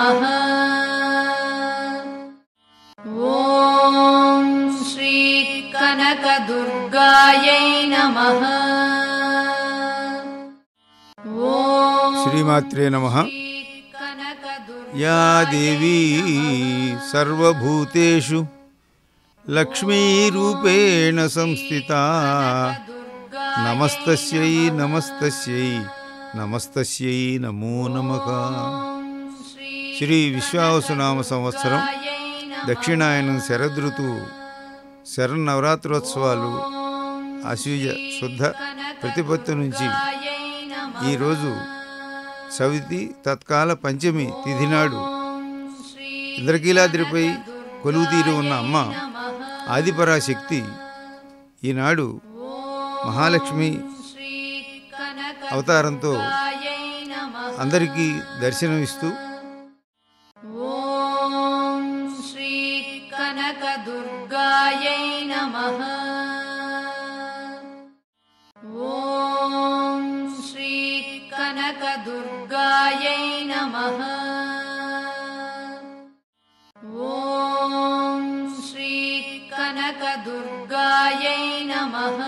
నమః. ఓం శ్రీ కనకదుర్గాయై నమః. శ్రీమాత్రే నమః. యా దేవీ సర్వభూతేషు లక్ష్మీరూపేణ సంస్థితా నమస్తస్యై నమస్తస్యై నమస్తస్యై నమో నమః. శ్రీ విశ్వావసునామ సంవత్సరం దక్షిణాయనం శరదృతువు శరన్నవరాత్రోత్సవాలు ఆశ్వీజ శుద్ధ ప్రతిపత్తి నుంచి ఈరోజు చవితి తత్కాల పంచమి తిథి నాడు ఇంద్రకీలాద్రిపై కొలువుతీరి ఉన్న అమ్మ ఆదిపరాశక్తి ఈనాడు మహాలక్ష్మి అవతారంతో అందరికీ దర్శనమిస్తూ ఓం శ్రీ కనకదుర్గాయై నమః. ఓం శ్రీ కనకదుర్గాయై నమః. ఓం శ్రీ కనకదుర్గాయై నమః.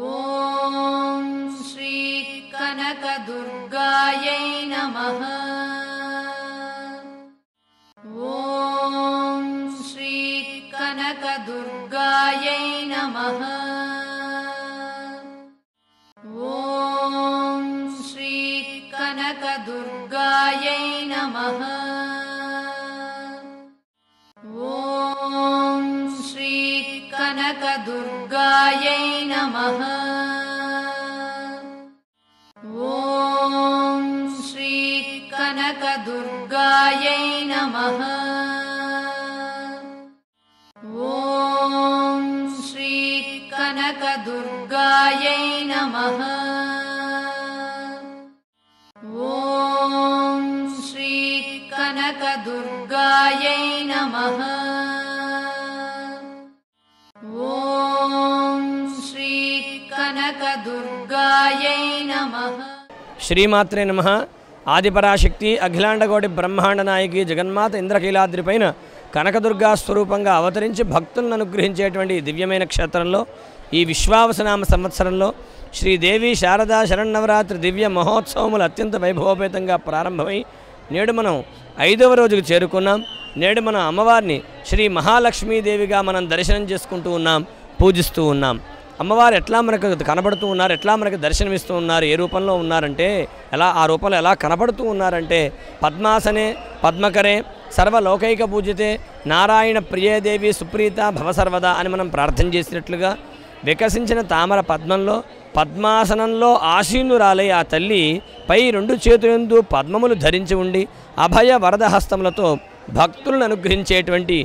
ఓం శ్రీ కనకదుర్గాయై నమః. ఓం శ్రీ కనకదుర్గాయై నమః. ఓం శ్రీ కనకదుర్గాయై నమః. ఓం శ్రీ కనకదుర్గాయై నమః. ఓం శ్రీ కనకదుర్గాయై నమః. ఓం శ్రీ కనకదుర్గాయై నమః. ఓం శ్రీ కనకదుర్గాయై నమః. ఓం శ్రీ కనకదుర్గాయై నమః. శ్రీమాత్రే నమః. ఆదిపరాశక్తి అఖిలాండకోటి బ్రహ్మాండ నాయకి జగన్మాత ఇంద్రకీలాద్రిపైన కనకదుర్గా స్వరూపంగా అవతరించి భక్తులను అనుగ్రహించేటువంటి దివ్యమైన క్షేత్రంలో ఈ విశ్వావసనామ సంవత్సరంలో శ్రీదేవి శారదా శరన్నవరాత్రి దివ్య మహోత్సవములు అత్యంత వైభవోపేతంగా ప్రారంభమై నేడు మనం 5వ రోజుకు చేరుకున్నాం. నేడు మనం అమ్మవారిని శ్రీ మహాలక్ష్మీదేవిగా మనం దర్శనం చేసుకుంటూ ఉన్నాం, పూజిస్తూ ఉన్నాం. అమ్మవారు ఎట్లా మనకు కనబడుతూ ఉన్నారు, ఎట్లా మనకు దర్శనమిస్తూ ఉన్నారు, ఏ రూపంలో ఉన్నారంటే ఆ రూపంలో ఎలా కనబడుతూ ఉన్నారంటే పద్మాసనే పద్మకరే సర్వలోకైక పూజితే నారాయణ ప్రియేదేవి సుప్రీత భవసర్వదా అని మనం ప్రార్థన చేసినట్లుగా వికసించిన తామర పద్మంలో పద్మాసనంలో ఆసీనురాలై ఆ తల్లి పై 2 చేతులందు పద్మములు ధరించి ఉండి అభయ వరద హస్తములతో భక్తులను అనుగ్రహించేటువంటి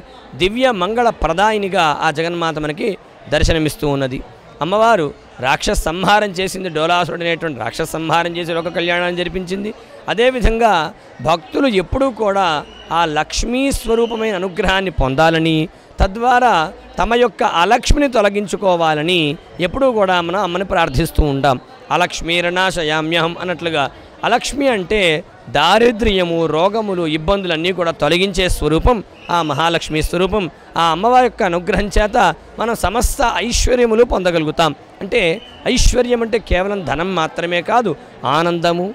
దివ్య మంగళ ప్రదాయినిగా ఆ జగన్మాత మనకి దర్శనమిస్తూ ఉన్నది. అమ్మవారు రాక్షస సంహారం చేసింది. డోలాసురుడు అనేటువంటి రాక్షస సంహారం చేసి లోక కళ్యాణాన్ని జరిపించింది. అదేవిధంగా భక్తులు ఎప్పుడూ కూడా ఆ లక్ష్మీ స్వరూపమైన అనుగ్రహాన్ని పొందాలని, తద్వారా తమ యొక్క అలక్ష్మిని తొలగించుకోవాలని ఎప్పుడూ కూడా మనం అమ్మని ప్రార్థిస్తూ ఉంటాం. అలక్ష్మీరణాశయామ్యహం అన్నట్లుగా అలక్ష్మి అంటే దారిద్ర్యము, రోగములు, ఇబ్బందులన్నీ కూడా తొలగించే స్వరూపం ఆ మహాలక్ష్మి స్వరూపం. ఆ అమ్మవారి యొక్క అనుగ్రహం చేత మనం సమస్త ఐశ్వర్యములు పొందగలుగుతాం. అంటే ఐశ్వర్యం అంటే కేవలం ధనం మాత్రమే కాదు, ఆనందము,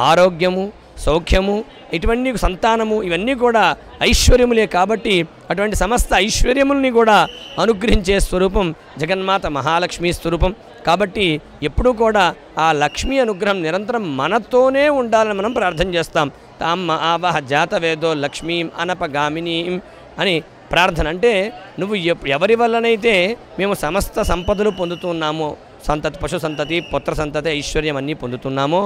ఆరోగ్యము, సౌఖ్యము, ఇటువంటి సంతానము, ఇవన్నీ కూడా ఐశ్వర్యములే. కాబట్టి అటువంటి సమస్త ఐశ్వర్యములని కూడా అనుగ్రహించే స్వరూపం జగన్మాత మహాలక్ష్మి స్వరూపం. కాబట్టి ఎప్పుడూ కూడా ఆ లక్ష్మీ అనుగ్రహం నిరంతరం మనతోనే ఉండాలని మనం ప్రార్థన చేస్తాం. తామ్మ ఆవహ జాతవేదో లక్ష్మీం అనపగామినీం అని ప్రార్థన. అంటే నువ్వు ఎవరి వల్లనైతే మేము సమస్త సంపదలు పొందుతున్నామో, సంతతి, పశు సంతతి, పుత్ర సంతతి, ఐశ్వర్యం అన్నీ పొందుతున్నామో,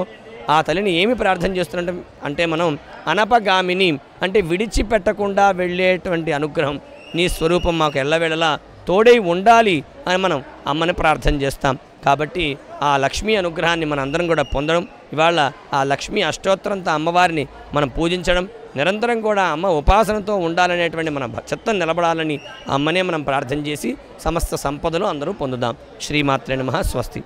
ఆ తల్లిని ఏమి ప్రార్థన చేస్తున్నట్టు అంటే మనం అనపగామిని అంటే విడిచిపెట్టకుండా వెళ్ళేటువంటి అనుగ్రహం, నీ స్వరూపం మాకు ఎల్లవేళలా తోడై ఉండాలి అని మనం అమ్మని ప్రార్థన చేస్తాం. కాబట్టి ఆ లక్ష్మీ అనుగ్రహాన్ని మన అందరం కూడా పొందడం, ఇవాళ ఆ లక్ష్మీ అష్టోత్తరంతో అమ్మవారిని మనం పూజించడం, నిరంతరం కూడా అమ్మ ఉపాసనతో ఉండాలనేటువంటి మన చిత్తం నిలబడాలని అమ్మనే మనం ప్రార్థన చేసి సమస్త సంపదలు అందరూ పొందుదాం. శ్రీమాత్రే నమః. స్వస్తి.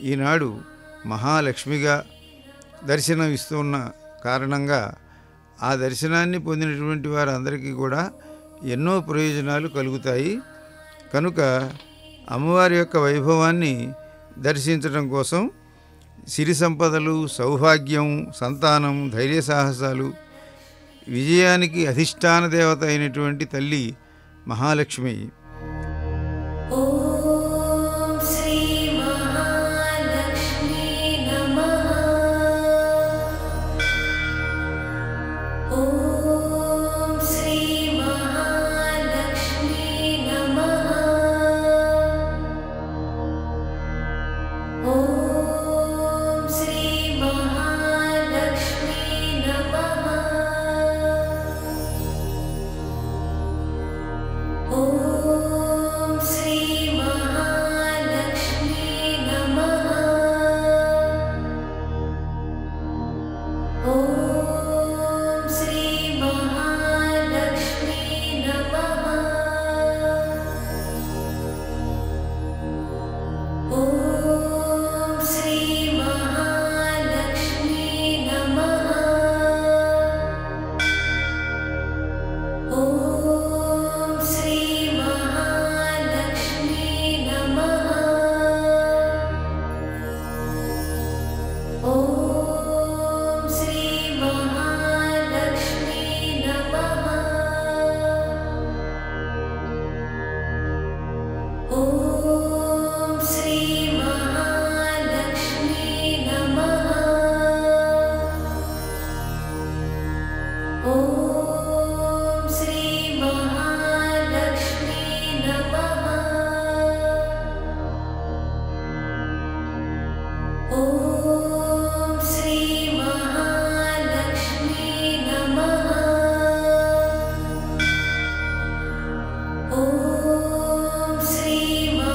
ఈనాడు మహాలక్ష్మిగా దర్శనం ఇస్తున్న కారణంగా ఆ దర్శనాన్ని పొందినటువంటి వారందరికీ కూడా ఎన్నో ప్రయోజనాలు కలుగుతాయి. కనుక అమ్మవారి యొక్క వైభవాన్ని దర్శించడం కోసం సిరి సంపదలు, సౌభాగ్యం, సంతానం, ధైర్య సాహసాలు, విజయానికి అధిష్టాన దేవత అయినటువంటి తల్లి మహాలక్ష్మి ॐ श्री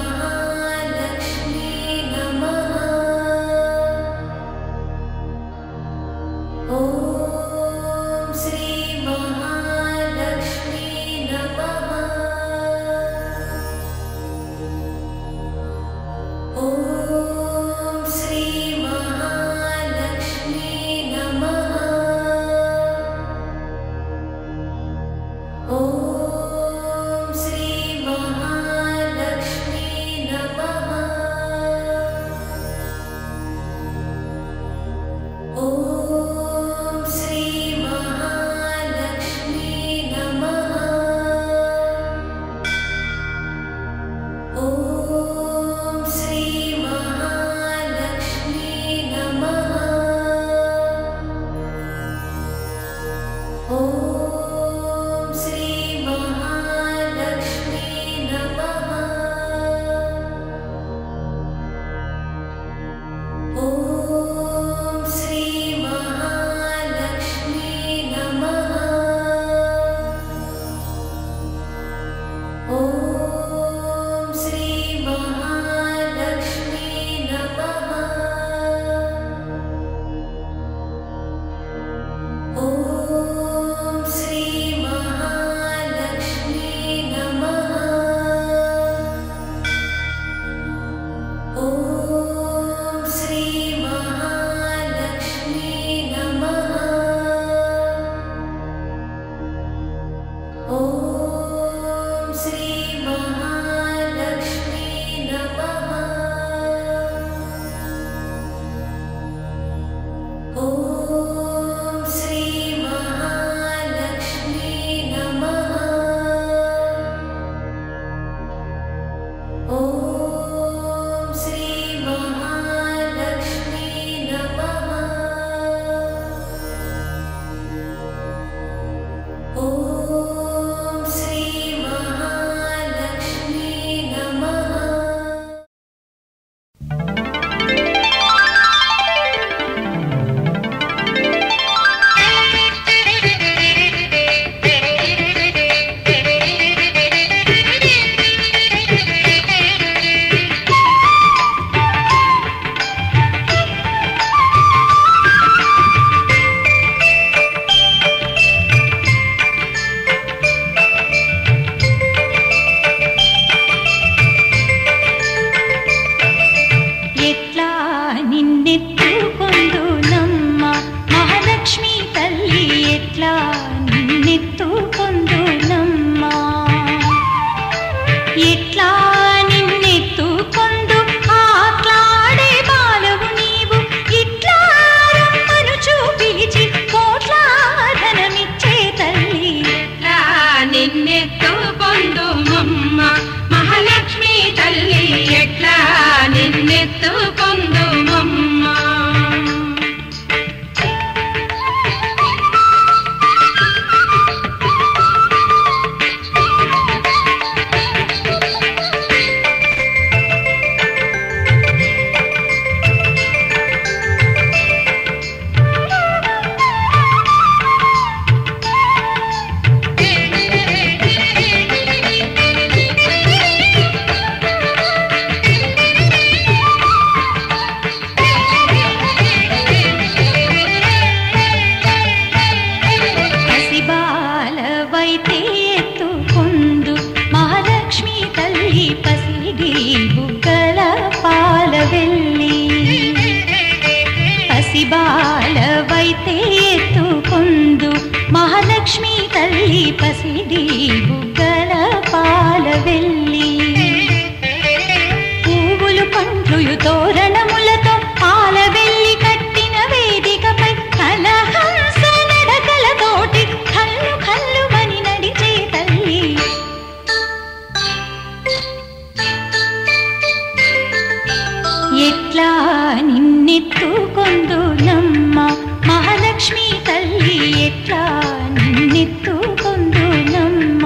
ఎట్లా నిన్నెత్తుకొందు ఆట్లాడే బాలవు నీవు ఇట్లా రమ్మనుచు పిలిచి కోట్లాధనమిచ్చే తల్లి ఎట్లా నిన్నెత్తుకొందు మమ్మ మహాలక్ష్మి తల్లి ఎట్లా నిన్నెత్తుకొందు మమ్మ మహాలక్ష్మి తల్లి పసిడి బుగ్గల పాలవెల్లి పువ్వులు పండ్లు తోరణములతో పాలవెల్లి కట్టిన వేదికపై కలహంస నడకలతోటి కల్లు కల్లుమని నడిచే తల్లి ఎట్లా నిన్నెత్తుకొందు నమ్మ మహాలక్ష్మి తల్లి ఎట్లా నిన్నెత్తుకొందు నమ్మ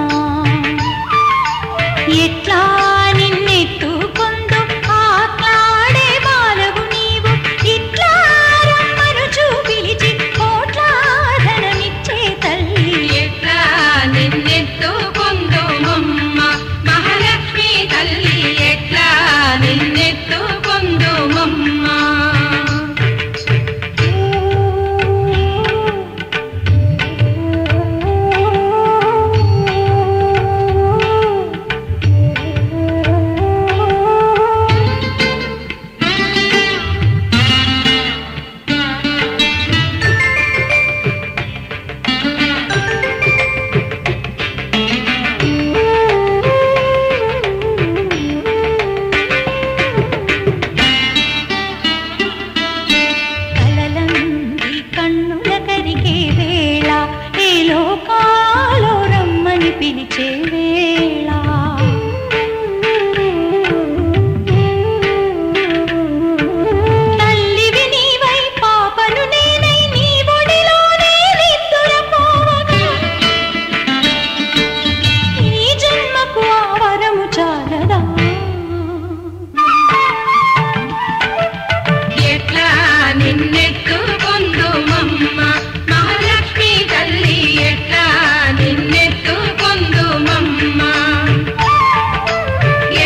ఎట్లా నిన్నెత్తుకొందు ఆట్లాడే బాలవు నీవు ఇట్లా రమ్మనుచు పిలిచి కోట్లాధనమిచ్చే తల్లి ఎట్లా నిన్నెత్తుకొందు మమ్మ మహాలక్ష్మి తల్లి ఎట్లా నిన్నెత్తుకొందు మమ్మ పిలిచే వేళ తల్లివి నీవై పాపను నేనై నీ ఒడిలోనే నిద్దురపోవగా ఈ జన్మకు ఆ వరము చాలదా ఎట్లా నిన్నెత్తుకొందు మమ్మ మహాలక్ష్మి తల్లి ఎట్లా నిన్నెత్తుకొందు మమ్మ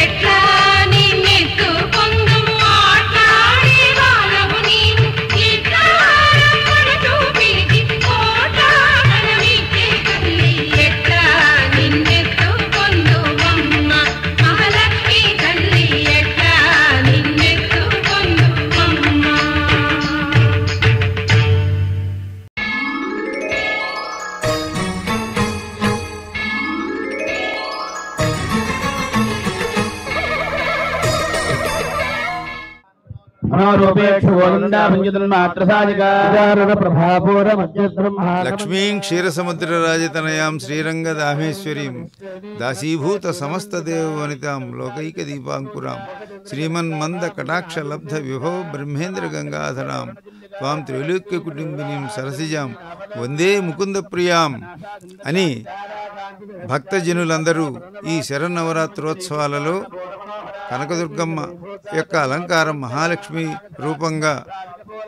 ఎట్లా నిన్నెత్తుకొందు ఆట్లాడే బాలవు నీవు ఇట్లా రమ్మనుచు పిలిచి కోట్లాధనమిచ్చే తల్లి ఎట్లా నిన్నెత్తుకొందు మమ్మ మహాలక్ష్మి తల్లి ఎట్లా నిన్నెత్తుకొందు మమ్మ లక్ష్మీం క్షీరసముద్రరాజతనయాం శ్రీరంగదామేశ్వరీం దాసీభూత సమస్తదేవవనితాం లోకైక దీపాంకురాం శ్రీమన్మంద కటాక్షలబ్ధ విభవ బ్రహ్మేంద్ర గంగాధరాం త్వాం త్రైలోక్య కుటుంబినీం సరసిజాం వందే ముకుంద ప్రియాం అని భక్తజనులందరూ ఈ శరన్నవరాత్రోత్సవాలలో కనకదుర్గమ్మ యొక్క అలంకారం మహాలక్ష్మి రూపంగా,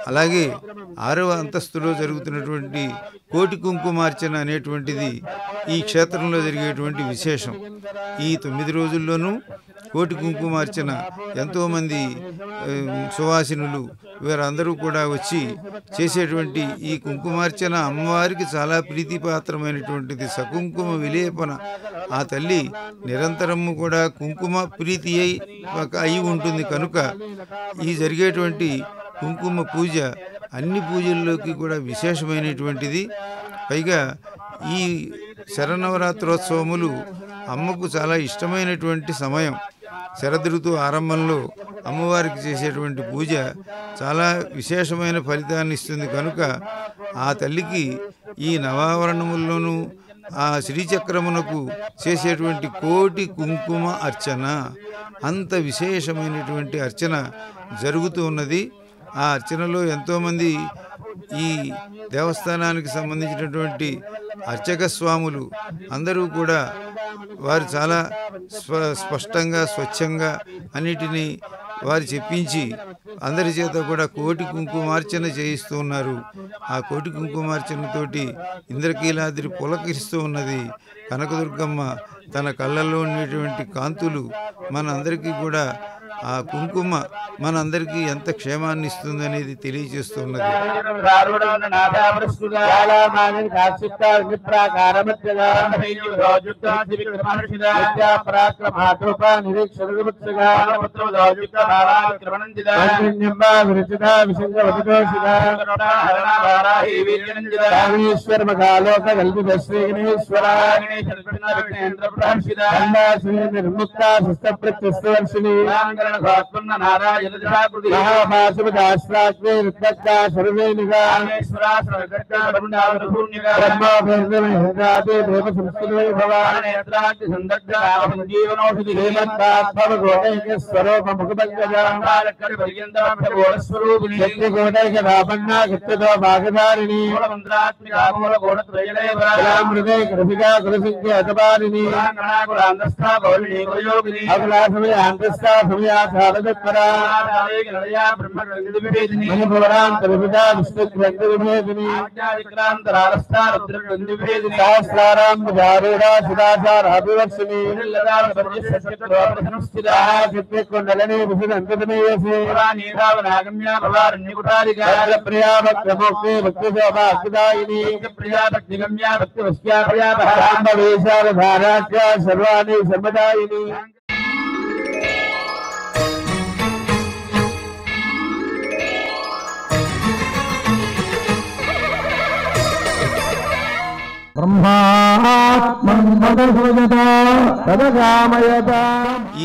అలాగే 6వ అంతస్తులో జరుగుతున్నటువంటి కోటి కుంకుమార్చన అనేటువంటిది ఈ క్షేత్రంలో జరిగేటువంటి విశేషం. ఈ 9 రోజుల్లోనూ కోటి కుంకుమార్చన ఎంతోమంది సువాసినులు వీరందరూ కూడా వచ్చి చేసేటువంటి ఈ కుంకుమార్చన అమ్మవారికి చాలా ప్రీతిపాత్రమైనటువంటిది. సకుంకుమ విలేపన, ఆ తల్లి నిరంతరము కూడా కుంకుమ ప్రీతి అయి ఉంటుంది. కనుక ఈ జరిగేటువంటి కుంకుమ పూజ అన్ని పూజల్లోకి కూడా విశేషమైనటువంటిది. పైగా ఈ శరన్నవరాత్రోత్సవములు అమ్మకు చాలా ఇష్టమైనటువంటి సమయం. శరదృతువు ఆరంభంలో అమ్మవారికి చేసేటువంటి పూజ చాలా విశేషమైన ఫలితాన్ని ఇస్తుంది కనుక ఆ తల్లికి ఈ నవావరణముల్లోనూ ఆ శ్రీచక్రమునకు చేసేటువంటి కోటి కుంకుమ అర్చన అంత విశేషమైనటువంటి అర్చన జరుగుతూ ఉన్నది. ఆ అర్చనలో ఎంతోమంది ఈ దేవస్థానానికి సంబంధించినటువంటి అర్చక స్వాములు అందరూ కూడా వారు చాలా స్పష్టంగా స్వచ్ఛంగా అన్నిటినీ వారు చెప్పించి అందరి చేత కూడా కోటి కుంకుమార్చన చేయిస్తూ ఉన్నారు. ఆ కోటి కుంకుమార్చనతోటి ఇంద్రకీలాద్రి పులకిస్తూ ఉన్నది. కనకదుర్గమ్మ తన కళ్ళల్లో ఉండేటువంటి కాంతులు మనందరికీ కూడా ఆ కుంకుమ మనందరికీ ఎంత క్షేమాన్ని ఇస్తుంది అనేది తెలియజేస్తున్నది.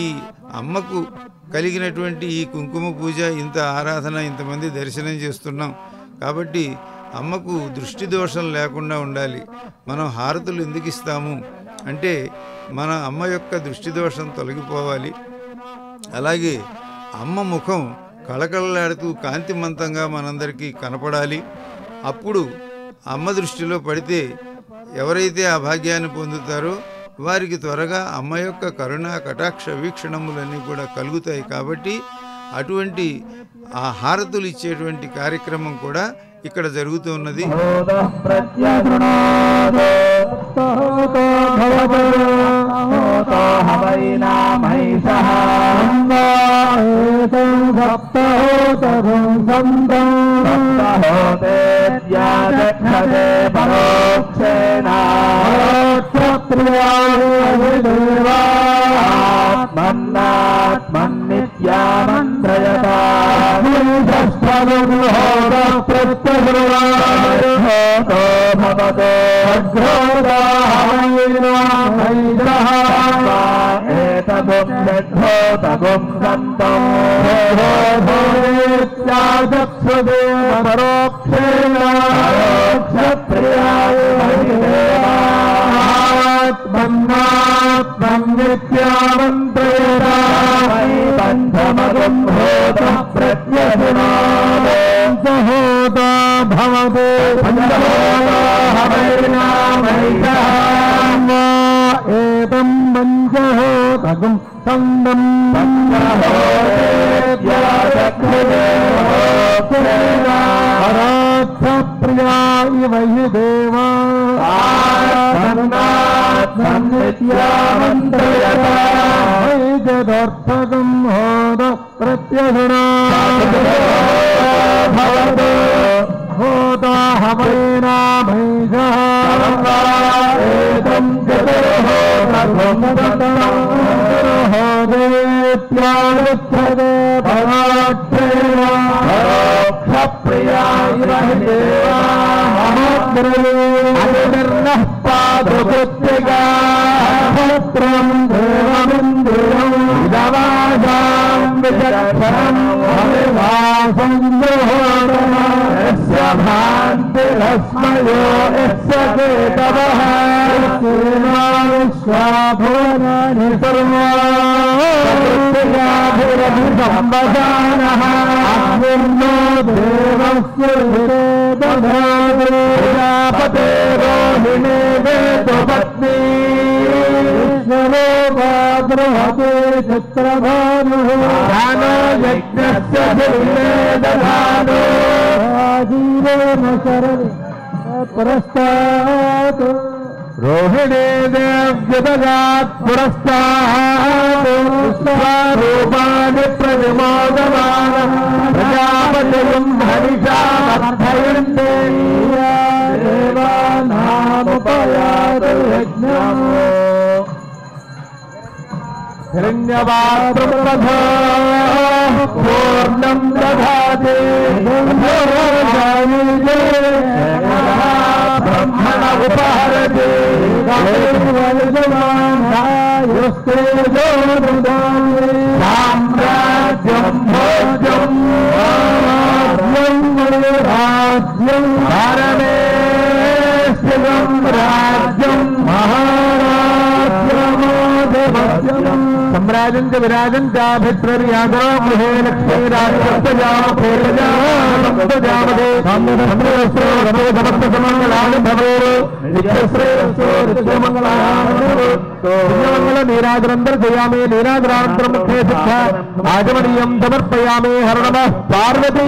ఈ అమ్మకు కలిగినటువంటి ఈ కుంకుమ పూజ, ఇంత ఆరాధన, ఇంతమంది దర్శనం చేస్తున్నాం కాబట్టి అమ్మకు దృష్టి దోషం లేకుండా ఉండాలి. మనం హారతులు ఎందుకు ఇస్తాము అంటే మన అమ్మ యొక్క దృష్టి దోషం తొలగిపోవాలి. అలాగే అమ్మ ముఖం కళకళలాడుతూ కాంతిమంతంగా మనందరికీ కనపడాలి. అప్పుడు అమ్మ దృష్టిలో పడితే ఎవరైతే ఆ భాగ్యాన్ని పొందుతారో వారికి త్వరగా అమ్మ యొక్క కరుణా కటాక్ష వీక్షణములన్నీ కూడా కలుగుతాయి. కాబట్టి అటువంటి ఆ హారతులు ఇచ్చేటువంటి కార్యక్రమం కూడా ఇక్కడ జరుగుతూ ఉన్నది. శ్రోత్రం దేవమింద్రియం ఇదవాదాం విచక్షణం అవివాసం యస్య భాంతిరస్మయో యస్య కేతవః విశ్వాభువనాని సర్వాభిరభిసంవదానః అగ్నిర్నో దేవస్య ప్రజాపతే రోహిణే వేదో పత్ని బృహతే చిత్రభానుః దానో యజ్ఞస్య ధర్మే దధానో ఆజీవేన శరణి పురస్తాత్ రోహిణే దేవ్యదగాత్ పురస్తాత్ విశ్వరూపాణి ప్రతిమోదమాన ప్రజాపతిం హరిషామర్థయంతే దేవానాముపయాతు యజ్ఞం హిరణ్యవాత్రప్రభా పూర్ణం దధాతి బ్రహ్మణ ఉపహరతి సామ్రాజ్యం భోజ్యం రాజ్యం పరమేశ్వరం రాజ్యం మహారాజ్యమో దేవస్యం सम्राजं च विराजं चाभित्रर्यादो गृहे लक्ष्मीराजस्तजामते समस्तमङ्गलानि भवेत् नित्यश्रेयसो नित्यमङ्गलानि नीराजनन्दर जयामि नीराजनानन्तरं मुखे शिक्षा आजमनीयं समर्पयामि हर नमः पार्वती